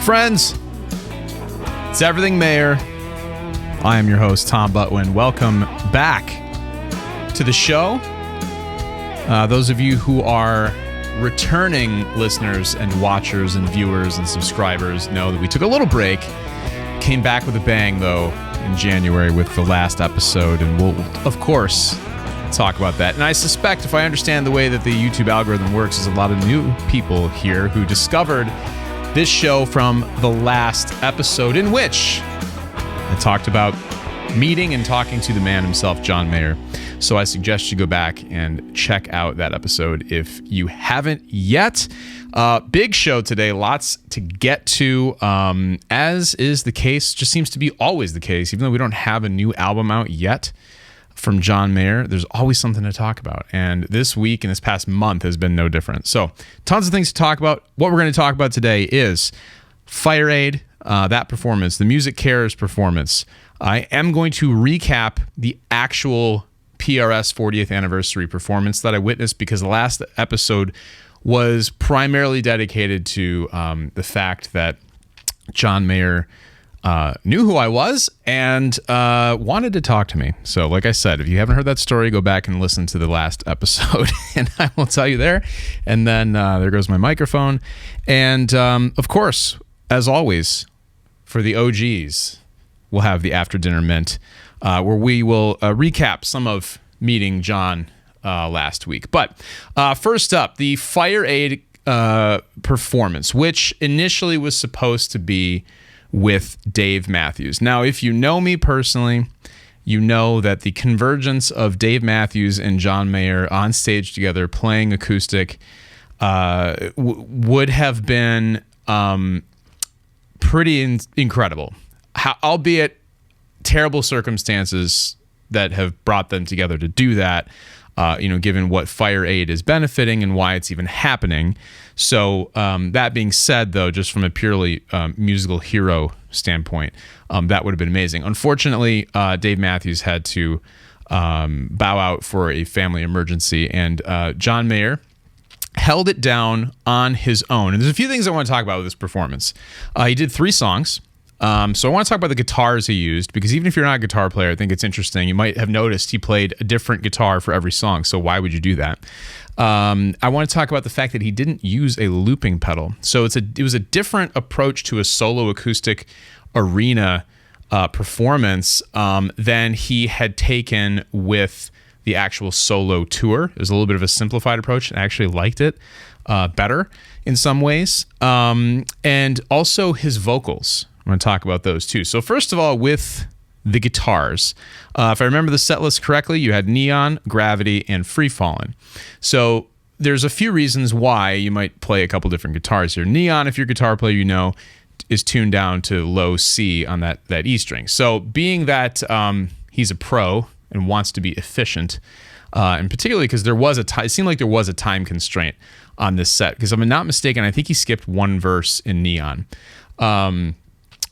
Friends, it's Everything Mayor. I am your host, Tom Butwin. Welcome back to the show. Those of you who are returning listeners and watchers and viewers and subscribers know that we took a little break. Came back with a bang, though, in January with the last episode, and we'll, of course, talk about that. And I suspect, if I understand the way that the YouTube algorithm works, there's a lot of new people here who discovered this show from the last episode, in which I talked about meeting and talking to the man himself, John Mayer. So I suggest you go back and check out that episode if you haven't yet. Big show today, lots to get to, as is the case, just seems to be always the case. Even though we don't have a new album out yet from John Mayer, there's always something to talk about. And this week and this past month has been no different. So tons of things to talk about. What we're going to talk about today is FireAid, that performance, the Musicares performance. I am going to recap the actual PRS 40th anniversary performance that I witnessed, because the last episode was primarily dedicated to the fact that John Mayer knew who I was and wanted to talk to me. So like I said, if you haven't heard that story, go back and listen to the last episode and I will tell you there. And then there goes my microphone. And of course, as always, for the OGs, we'll have the After Dinner Mint, where we will recap some of meeting John last week. But first up, the FireAid performance, which initially was supposed to be with Dave Matthews. Now, if you know me personally, you know that the convergence of Dave Matthews and John Mayer on stage together playing acoustic would have been pretty incredible. Albeit terrible circumstances that have brought them together to do that, given what FireAid is benefiting and why it's even happening. So that being said, though, just from a purely musical hero standpoint, that would have been amazing. Unfortunately, Dave Matthews had to bow out for a family emergency, and John Mayer held it down on his own. And there's a few things I want to talk about with this performance. He did 3 songs. So I want to talk about the guitars he used, because even if you're not a guitar player, I think it's interesting. You might have noticed he played a different guitar for every song. So why would you do that? I want to talk about the fact that he didn't use a looping pedal. So it was a different approach to a solo acoustic arena performance than he had taken with the actual solo tour. It was a little bit of a simplified approach. I actually liked it better in some ways. And also his vocals. I'm going to talk about those too. So first of all, with the guitars, if I remember the set list correctly, you had Neon, Gravity, and Free Fallin'. So there's a few reasons why you might play a couple different guitars here. Neon, if you're a guitar player, you know, is tuned down to low C on that E string. So being that he's a pro and wants to be efficient, and particularly because it seemed like there was a time constraint on this set, because if I'm not mistaken, I think he skipped one verse in Neon.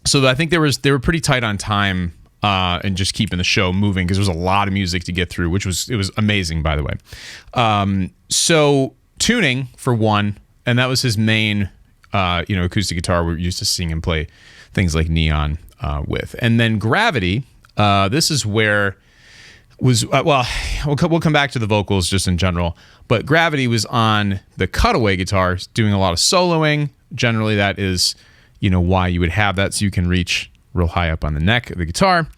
So I think they were pretty tight on time and just keeping the show moving, because there was a lot of music to get through, it was amazing, by the way. So tuning for one, and that was his main acoustic guitar we're used to seeing him play things like Neon with. And then Gravity, this is where we'll come back to the vocals just in general, but Gravity was on the cutaway guitar doing a lot of soloing. Generally that is why you would have that, so you can reach real high up on the neck of the guitar.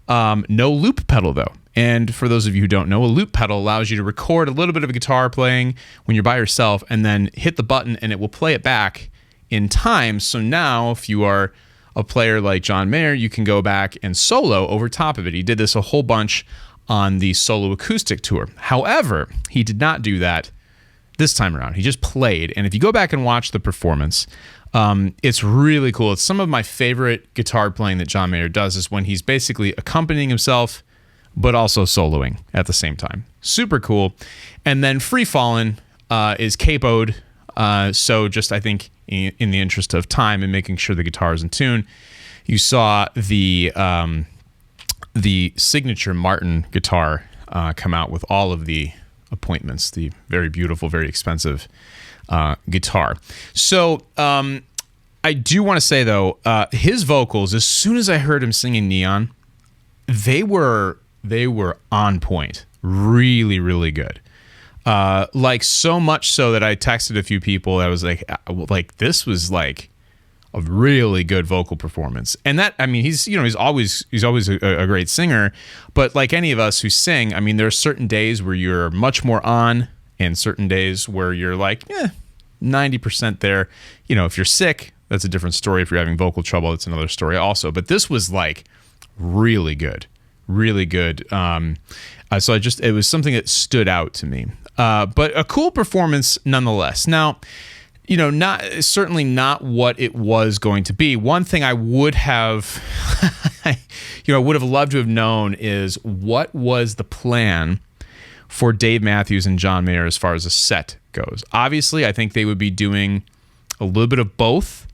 No loop pedal, though. And for those of you who don't know, a loop pedal allows you to record a little bit of a guitar playing when you're by yourself and then hit the button and it will play it back in time. So now if you are a player like John Mayer, you can go back and solo over top of it. He did this a whole bunch on the solo acoustic tour. However, he did not do that this time around. He just played. And if you go back and watch the performance, it's really cool. It's some of my favorite guitar playing that John Mayer does, is when he's basically accompanying himself, but also soloing at the same time. Super cool. And then Free Fallin' is capoed. So just, I think, in the interest of time and making sure the guitar is in tune, you saw the signature Martin guitar come out with all of the appointments, the very beautiful, very expensive guitar. So I do want to say though, his vocals, as soon as I heard him singing Neon, they were on point. Really, really good. Like so much so that I texted a few people. I was like this was like a really good vocal performance. And that, I mean, he's always a great singer, but like any of us who sing, I mean, there are certain days where you're much more on and certain days where you're like, 90% there. You know, if you're sick, that's a different story. If you're having vocal trouble, it's another story also. But this was like really good, really good. So it was something that stood out to me. But a cool performance nonetheless. Now, you know, certainly not what it was going to be. One thing I would have, I would have loved to have known is what was the plan for Dave Matthews and John Mayer as far as a set goes. Obviously, I think they would be doing a little bit of both.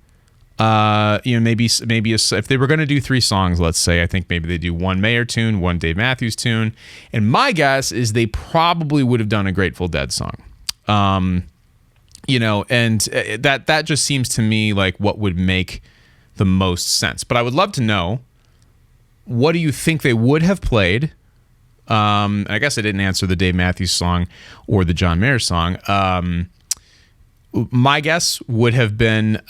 Maybe if they were going to do 3 songs, let's say, I think maybe they do one Mayer tune, one Dave Matthews tune. And my guess is they probably would have done a Grateful Dead song. And that just seems to me like what would make the most sense. But I would love to know, what do you think they would have played? I guess I didn't answer the Dave Matthews song or the John Mayer song. My guess would have been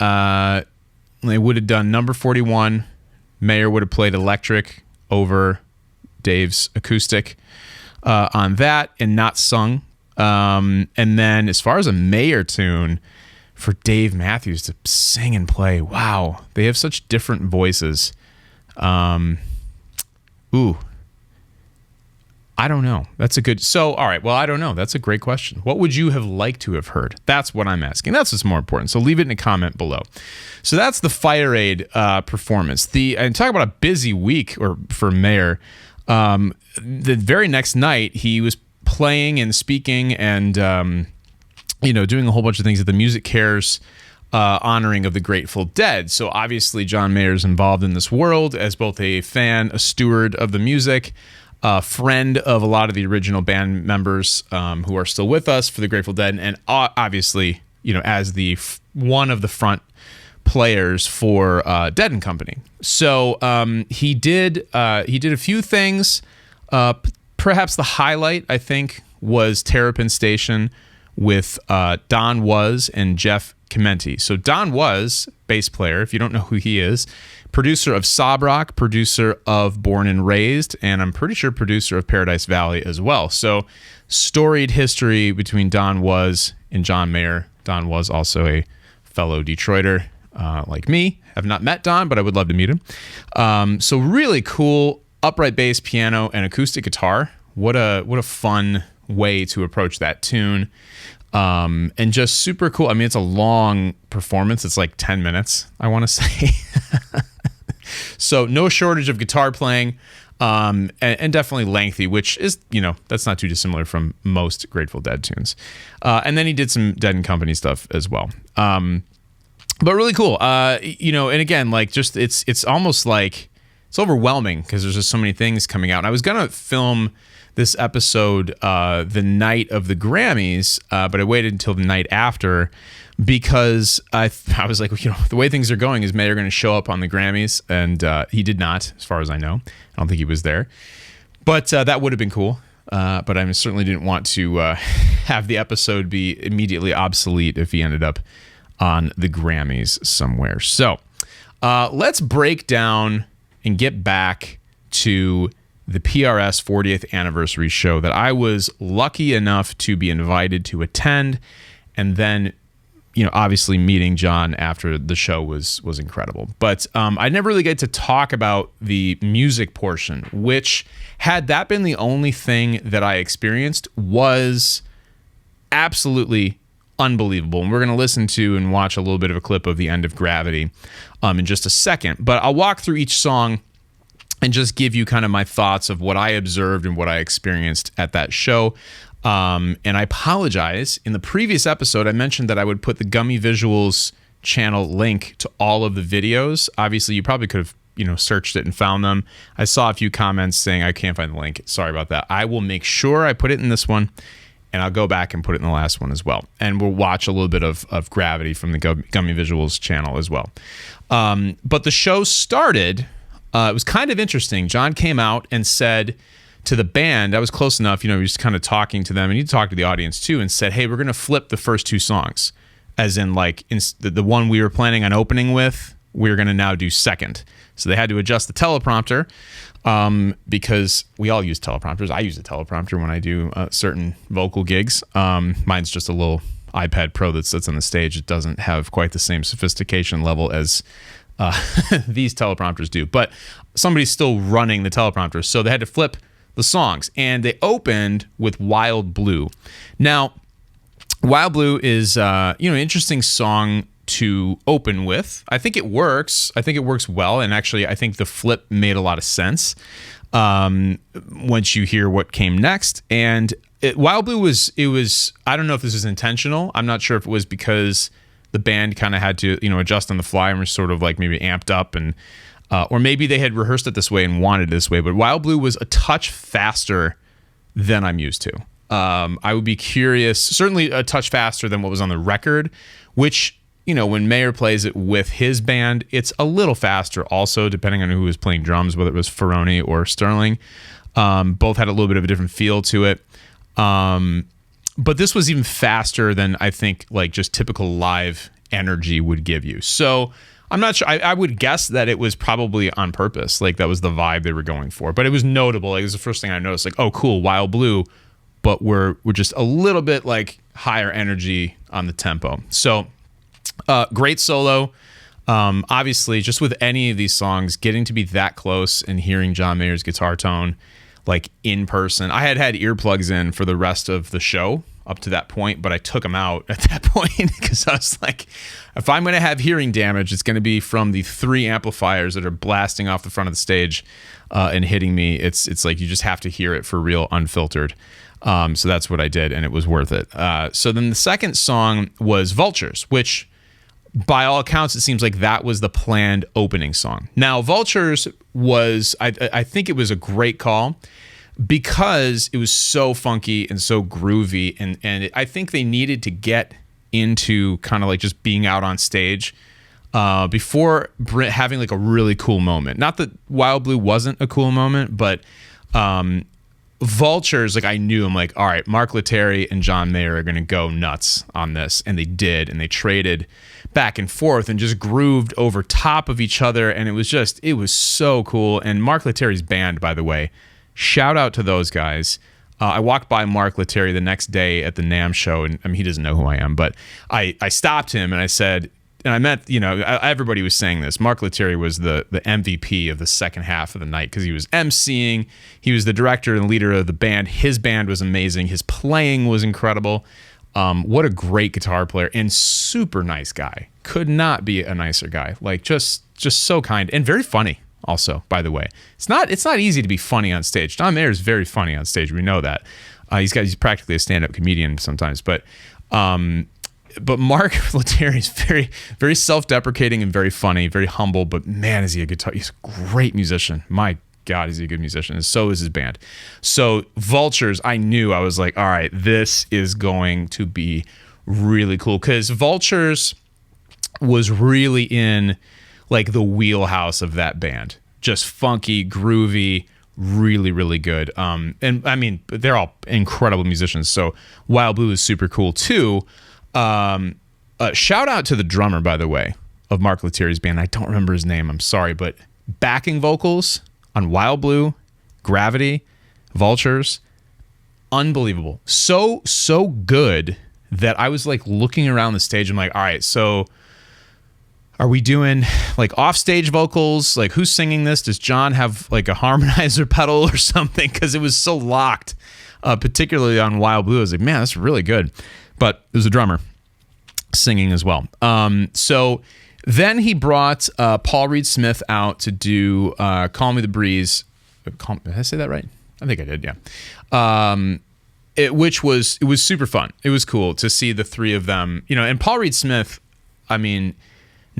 they would have done number 41. Mayer would have played electric over Dave's acoustic on that and not sung. And then as far as a Mayer tune for Dave Matthews to sing and play, wow, they have such different voices. I don't know. All right. Well, I don't know. That's a great question. What would you have liked to have heard? That's what I'm asking. That's what's more important. So leave it in a comment below. So that's the FireAid performance. And talk about a busy week for Mayer. The very next night, he was playing and speaking and doing a whole bunch of things at the MusicCares honoring of the Grateful Dead. So obviously John Mayer's involved in this world as both a fan, a steward of the music, a friend of a lot of the original band members who are still with us for the Grateful Dead, and obviously, as the one of the front players for Dead and Company. So he did a few things. Perhaps the highlight, I think, was Terrapin Station with Don Was and Jeff Chimenti. So Don Was, bass player, if you don't know who he is, producer of Sob Rock, producer of Born and Raised, and I'm pretty sure producer of Paradise Valley as well. So storied history between Don Was and John Mayer. Don Was also a fellow Detroiter like me. I've not met Don, but I would love to meet him. So really cool upright bass, piano, and acoustic guitar. What a fun way to approach that tune. And just super cool. I mean, it's a long performance. It's like 10 minutes, I want to say. So no shortage of guitar playing, and definitely lengthy, which is, that's not too dissimilar from most Grateful Dead tunes. And then he did some Dead and Company stuff as well. But really cool. And again, like just, it's almost like it's overwhelming because there's just so many things coming out. And I was going to film this episode the night of the Grammys, but I waited until the night after because I was like, the way things are going is Mayer going to show up on the Grammys, and he did not, as far as I know. I don't think he was there, but that would have been cool. But I certainly didn't want to have the episode be immediately obsolete if he ended up on the Grammys somewhere. So let's break down and get back to the PRS 40th anniversary show that I was lucky enough to be invited to attend, and then obviously meeting John after the show was incredible. But I never really get to talk about the music portion, which, had that been the only thing that I experienced, was absolutely unbelievable. And we're going to listen to and watch a little bit of a clip of The End of Gravity in just a second. But I'll walk through each song and just give you kind of my thoughts of what I observed and what I experienced at that show. And I apologize. In the previous episode, I mentioned that I would put the Gummy Visuals channel link to all of the videos. Obviously, you probably could have, searched it and found them. I saw a few comments saying I can't find the link. Sorry about that. I will make sure I put it in this one, and I'll go back and put it in the last one as well. And we'll watch a little bit of Gravity from the Gummy Visuals channel as well. But the show started, it was kind of interesting. John came out and said to the band, I was close enough, he was kind of talking to them, and he talked to the audience too, and said, hey, we're going to flip the first two songs. As in, like, the one we were planning on opening with, we're going to now do second. So they had to adjust the teleprompter because we all use teleprompters. I use a teleprompter when I do certain vocal gigs. Mine's just a little iPad Pro that sits on the stage. It doesn't have quite the same sophistication level as these teleprompters do. But somebody's still running the teleprompter. So they had to flip the songs. And they opened with Wild Blue. Now, Wild Blue is an interesting song to open with. I think it works. I think it works well, and actually I think the flip made a lot of sense once you hear what came next. And Wild Blue was I don't know if this was intentional. I'm not sure if it was because the band kind of had to adjust on the fly and were sort of like maybe amped up, and or maybe they had rehearsed it this way and wanted it this way. But Wild Blue was a touch faster than I'm used to. I would be curious, certainly a touch faster than what was on the record, which, when Mayer plays it with his band, it's a little faster also, depending on who was playing drums, whether it was Ferroni or Sterling. Both had a little bit of a different feel to it. But this was even faster than I think like just typical live energy would give you. So I'm not sure. I would guess that it was probably on purpose. Like that was the vibe they were going for. But it was notable. Like, it was the first thing I noticed. Like, oh, cool, Wild Blue. But we're just a little bit like higher energy on the tempo. So great solo. Obviously, just with any of these songs, getting to be that close and hearing John Mayer's guitar tone like in person. I had earplugs in for the rest of the show up to that point, but I took them out at that point because I was like, if I'm going to have hearing damage, it's going to be from the 3 amplifiers that are blasting off the front of the stage and hitting me. It's like you just have to hear it for real, unfiltered. So that's what I did, and it was worth it. So then the second song was Vultures, which by all accounts, it seems like that was the planned opening song. Now, Vultures was, I think it was a great call because it was so funky and so groovy, and I think they needed to get into kind of like just being out on stage before having like a really cool moment. Not that Wild Blue wasn't a cool moment, but Vultures, like I knew, I'm like, all right, Mark Lettieri and John Mayer are going to go nuts on this. And they did. And they traded back and forth and just grooved over top of each other. And it was so cool. And Mark Lettieri's band, by the way, shout out to those guys. I walked by Mark Lettieri the next day at the NAMM show. And I mean, he doesn't know who I am, but I stopped him and I said, and I meant, everybody was saying this. Mark Lettieri was the MVP of the second half of the night because he was emceeing. He was the director and leader of the band. His band was amazing. His playing was incredible. What a great guitar player and super nice guy. Could not be a nicer guy. Like just so kind and very funny. Also, by the way, it's not easy to be funny on stage. John Mayer is very funny on stage. We know that. He's practically a stand-up comedian sometimes, but Mark Lettieri is very, very self-deprecating and very funny, very humble. But man, is he a guitar? He's a great musician. My God, is he a good musician? And so is his band. So Vultures, I knew, I was like, all right, this is going to be really cool because Vultures was really in like the wheelhouse of that band. Just funky, groovy, really, really good. And I mean, they're all incredible musicians. So Wild Blue is super cool too. Shout out to the drummer, by the way, of Mark Lettieri's band. I don't remember his name. I'm sorry, but backing vocals on Wild Blue, Gravity, Vultures, unbelievable. So good that I was like looking around the stage. I'm like, all right, so are we doing like offstage vocals? Like who's singing this? Does John have like a harmonizer pedal or something? Because it was so locked, particularly on Wild Blue. I was like, man, that's really good. But it was a drummer singing as well. So then he brought Paul Reed Smith out to do Call Me the Breeze. Did I say that right? I think I did, yeah. It was super fun. It was cool to see the three of them. And Paul Reed Smith, I mean,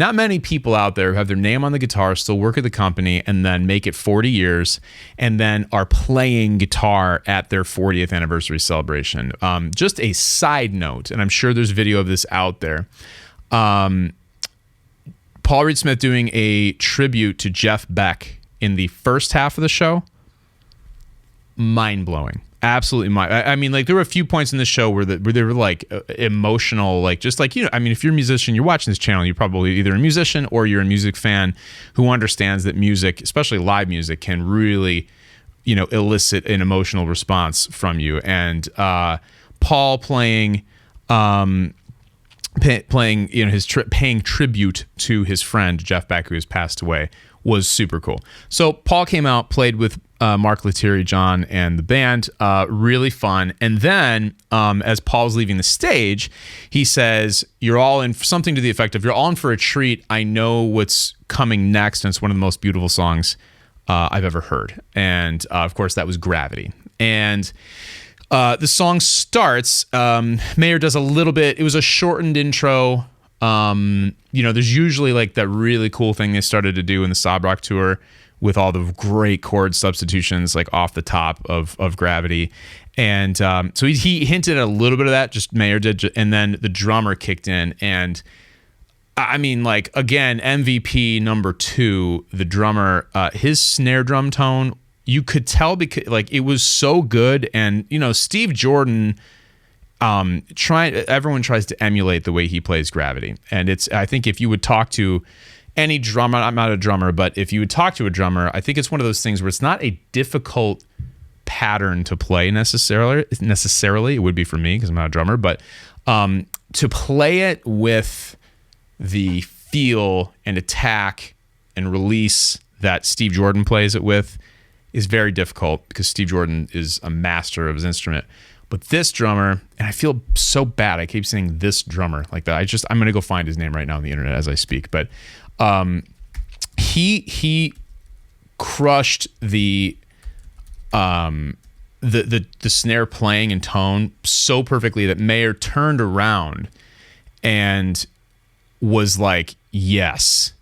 not many people out there who have their name on the guitar, still work at the company, and then make it 40 years, and then are playing guitar at their 40th anniversary celebration. Just a side note, and I'm sure there's video of this out there. Paul Reed Smith doing a tribute to Jeff Beck in the first half of the show. Mind-blowing. Absolutely. I mean, like, there were a few points in the show where they were like emotional, like, just like, you know, I mean, if you're a musician, you're watching this channel, you're probably either a musician or you're a music fan who understands that music, especially live music, can really, you know, elicit an emotional response from you. And Paul playing, you know, paying tribute to his friend Jeff Beck, who has passed away, was super cool. So Paul came out, played with Mark Lettieri, John, and the band. Really fun. And then as Paul's leaving the stage, he says, you're all in, something to the effect of, you're all in for a treat. I know what's coming next. And it's one of the most beautiful songs I've ever heard. And of course, that was Gravity. And the song starts, Mayer does a little bit, it was a shortened intro. You know, there's usually like that really cool thing they started to do in the Sob Rock tour with all the great chord substitutions, like off the top of Gravity. And so he hinted at a little bit of that, just Mayer did, and then the drummer kicked in. And I mean, like, again, MVP number 2, the drummer, his snare drum tone, you could tell, because like it was so good. And, you know, Steve Jordan, everyone tries to emulate the way he plays Gravity. And I think if you would talk to any drummer, I'm not a drummer, but if you would talk to a drummer, I think it's one of those things where it's not a difficult pattern to play necessarily. It would be for me because I'm not a drummer, but to play it with the feel and attack and release that Steve Jordan plays it with is very difficult, because Steve Jordan is a master of his instrument. But this drummer, and I feel so bad, I keep saying this drummer like that. I'm going to go find his name right now on the internet as I speak. But he crushed the snare playing and tone so perfectly that Mayer turned around and was like, yes,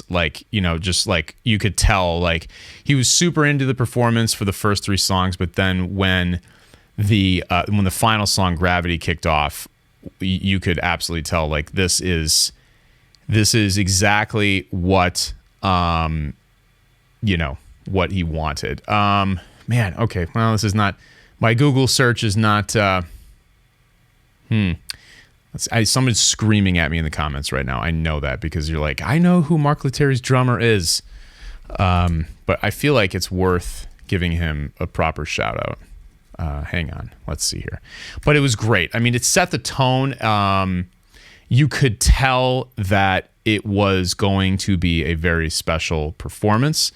like, you know, just like you could tell, like he was super into the performance for the first 3 songs, but then when the final song Gravity kicked off, you could absolutely tell, like, this is exactly what you know, what he wanted. Man, okay, well, this is not, my Google search is not someone's screaming at me in the comments right now. I know that, because you're like, I know who Mark Lettieri's drummer is, but I feel like it's worth giving him a proper shout out. Hang on, let's see here. But it was great. I mean, it set the tone. You could tell that it was going to be a very special performance,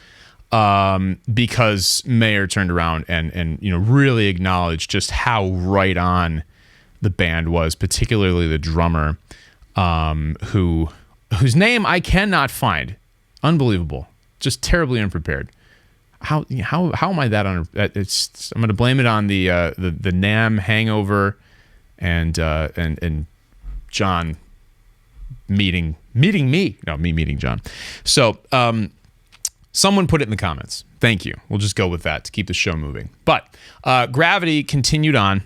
because Mayer turned around and you know, really acknowledged just how right on the band was, particularly the drummer, whose name I cannot find. Unbelievable, just terribly unprepared. How am I that on? I'm going to blame it on the NAMM hangover, and John meeting me. No, me meeting John. So someone put it in the comments. Thank you. We'll just go with that to keep the show moving. But Gravity continued on.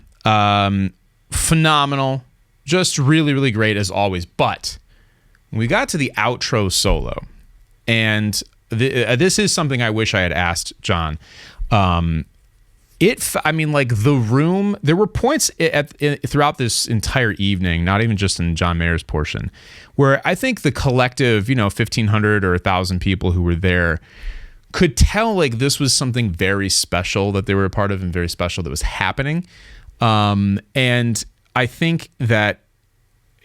Phenomenal, just really, really great as always. But when we got to the outro solo, and this is something I wish I had asked John. I mean, like, the room, there were points throughout this entire evening, not even just in John Mayer's portion, where I think the collective, you know, 1,500 or 1,000 people who were there could tell, like, this was something very special that they were a part of, and very special that was happening. And I think that,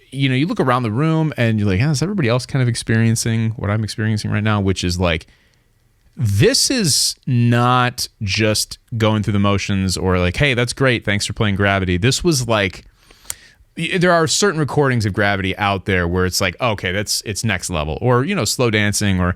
you know, you look around the room and you're like, is everybody else kind of experiencing what I'm experiencing right now? Which is like, this is not just going through the motions or like, hey, that's great, thanks for playing Gravity. This was like, there are certain recordings of Gravity out there where it's like, okay, it's next level, or, you know, Slow Dancing, or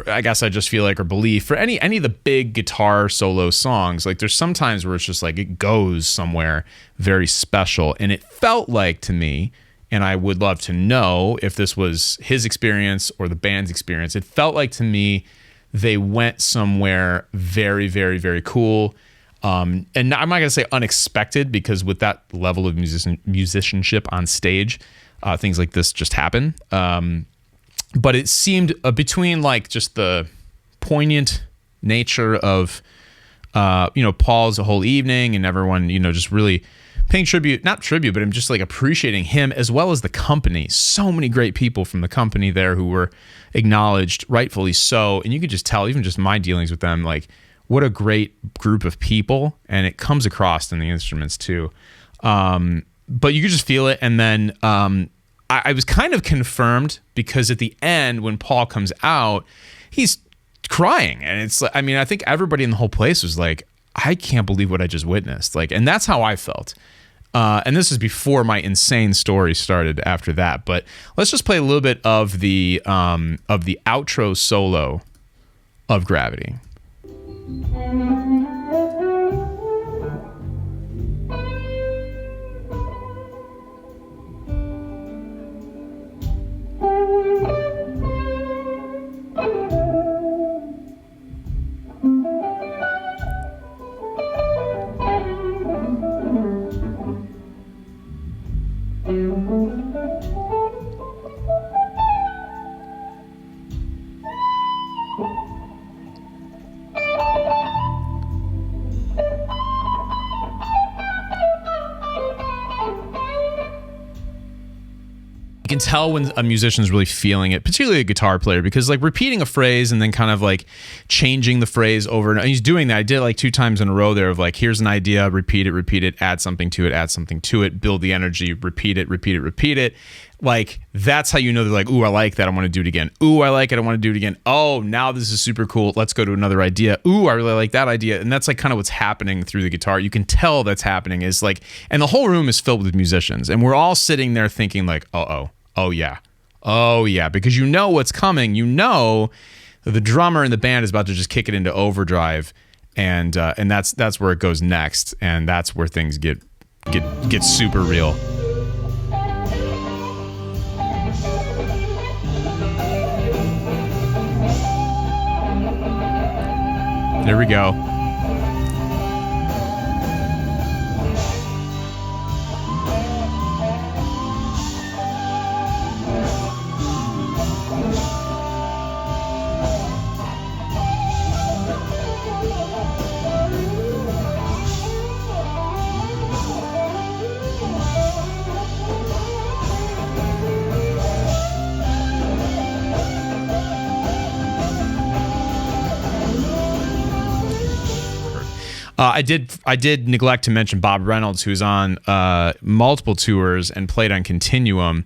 I guess I Just Feel Like, or Believe, for any of the big guitar solo songs. Like, there's some times where it's just like, it goes somewhere very special. And it felt like, to me, and I would love to know if this was his experience or the band's experience. It felt like to me they went somewhere very, very, very cool. And I'm not going to say unexpected, because with that level of musicianship on stage, things like this just happen. But it seemed between like just the poignant nature of, Paul's whole evening and everyone, just really paying not tribute, but I'm just like appreciating him as well as the company. So many great people from the company there who were acknowledged, rightfully so. And you could just tell, even just my dealings with them, like what a great group of people. And it comes across in the instruments too. But you could just feel it. And then I was kind of confirmed, because at the end when Paul comes out, he's crying. And it's like, I mean, I think everybody in the whole place was like, I can't believe what I just witnessed. Like, and that's how I felt. And this is before my insane story started after that. But let's just play a little bit of the outro solo of Gravity. You can tell when a musician's really feeling it, particularly a guitar player, because like repeating a phrase and then kind of like changing the phrase over, and he's doing that. I did it like 2 times in a row there of like, here's an idea, repeat it, add something to it, build the energy, repeat it. Like, that's how you know they're like, ooh, I like that, I want to do it again. Ooh, I like it, I want to do it again. Oh, now this is super cool, let's go to another idea. Ooh, I really like that idea. And that's like kind of what's happening through the guitar. You can tell that's happening, is like, and the whole room is filled with musicians, and we're all sitting there thinking like, oh yeah, because you know what's coming. You know that the drummer in the band is about to just kick it into overdrive, and that's where it goes next, and that's where things get super real. There we go. I did neglect to mention Bob Reynolds, who's on multiple tours and played on Continuum.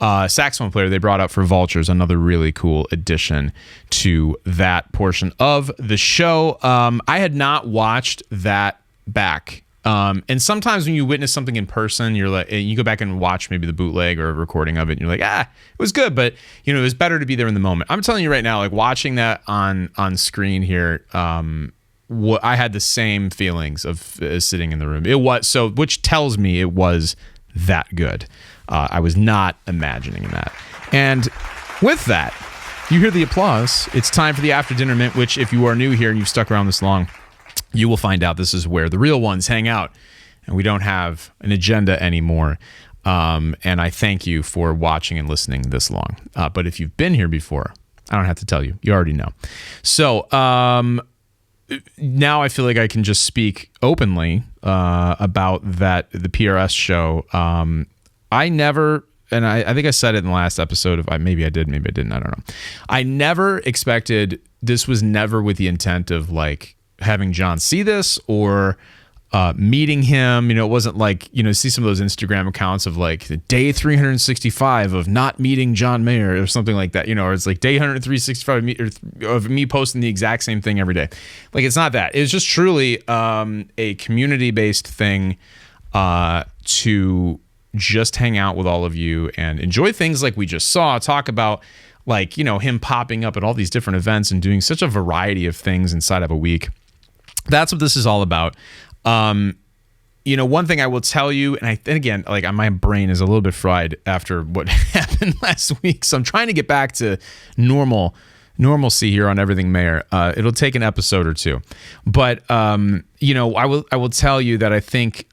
Saxophone player they brought up for Vultures, another really cool addition to that portion of the show. I had not watched that back. And sometimes when you witness something in person, you're like, you go back and watch maybe the bootleg or a recording of it, and you're like, it was good, but it was better to be there in the moment. I'm telling you right now, like watching that on screen here, I had the same feelings of sitting in the room. It was so, which tells me it was that good. I was not imagining that. And with that, you hear the applause. It's time for the After Dinner Mint, which if you are new here and you've stuck around this long, you will find out this is where the real ones hang out, and we don't have an agenda anymore. And I thank you for watching and listening this long. But if you've been here before, I don't have to tell you. You already know. So, now I feel like I can just speak openly about the PRS show. I never, and I think I said it in the last episode, maybe I did, maybe I didn't, I don't know. I never expected, this was never with the intent of like having John see this or meeting him. It wasn't like, see some of those Instagram accounts of like the day 365 of not meeting John Mayer or something like that, or it's like day 365 of me posting the exact same thing every day. Like, it's not that. It's just truly a community-based thing to just hang out with all of you and enjoy things like we just saw, talk about like, him popping up at all these different events and doing such a variety of things inside of a week. That's what this is all about. one thing I will tell you, and again, like my brain is a little bit fried after what happened last week, so I'm trying to get back to normalcy here on Everything Mayor. It'll take an episode or two, but I will tell you that I think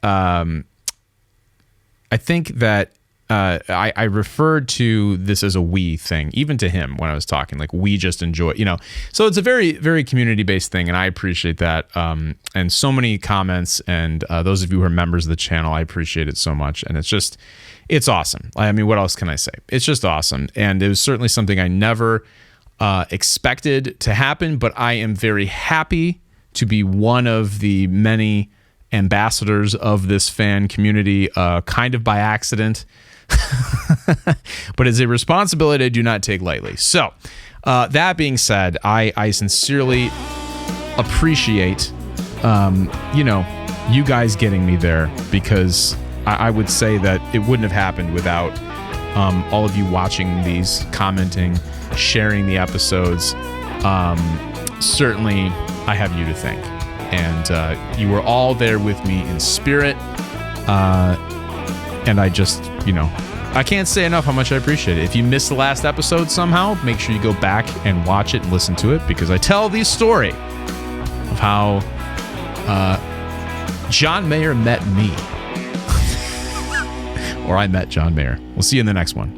that I referred to this as a we thing, even to him when I was talking, like we just enjoy, so it's a very, very community-based thing, and I appreciate that. And so many comments, and those of you who are members of the channel, I appreciate it so much. And it's awesome. I mean, what else can I say? It's just awesome. And it was certainly something I never expected to happen, but I am very happy to be one of the many ambassadors of this fan community, kind of by accident. But it's a responsibility I do not take lightly. So that being said, I sincerely appreciate you guys getting me there, because I would say that it wouldn't have happened without all of you watching these, commenting, sharing the episodes. Certainly I have you to thank, and you were all there with me in spirit, and I just I can't say enough how much I appreciate it. If you missed the last episode somehow, make sure you go back and watch it and listen to it, because I tell the story of how John Mayer met me. Or I met John Mayer. We'll see you in the next one.